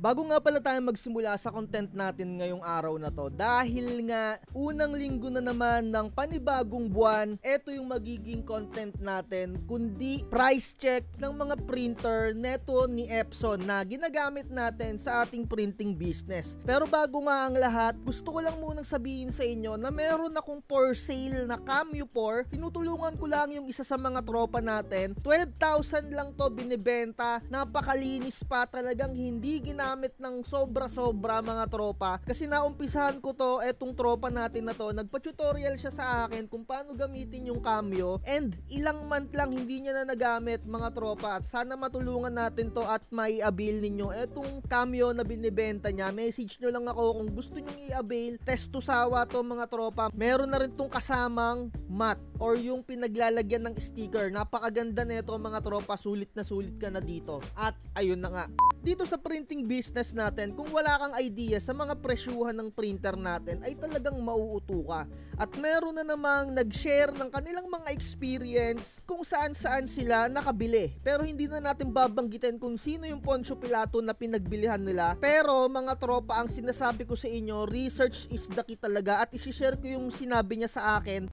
Bago nga pala tayo magsimula sa content natin ngayong araw na to, dahil nga unang linggo na naman ng panibagong buwan, eto yung magiging content natin, kundi price check ng mga printer neto ni Epson na ginagamit natin sa ating printing business. Pero bago nga ang lahat, gusto ko lang munang sabihin sa inyo na meron akong for sale na Cameo 4. Tinutulungan ko lang yung isa sa mga tropa natin. 12,000 lang to binibenta. Napakalinis pa, talagang hindi ginamit ng sobra-sobra mga tropa. Kasi naumpisahan ko to, etong tropa natin na to, nagpa-tutorial siya sa akin kung paano gamitin yung Cameo. And ilang month lang hindi niya na nagamit mga tropa. At sana matulungan natin to at mai-avail ninyo etong Cameo na binibenta niya. Message nyo lang ako kung gusto nyo i-avail. Test to sawa to mga tropa. Meron na rin tong kasamang mat or yung pinaglalagyan ng sticker. Napakaganda nito mga tropa. Sulit na sulit ka na dito. At ayun na nga. Dito sa printing business natin, kung wala kang idea sa mga presyuhan ng printer natin, ay talagang mauuto ka. At meron na namang nag-share ng kanilang mga experience kung saan-saan sila nakabili. Pero hindi na natin babanggitin kung sino yung Poncio Pilato na pinagbilihan nila. Pero mga tropa, ang sinasabi ko sa inyo, research is the key talaga. At isishare ko yung sinabi niya sa akin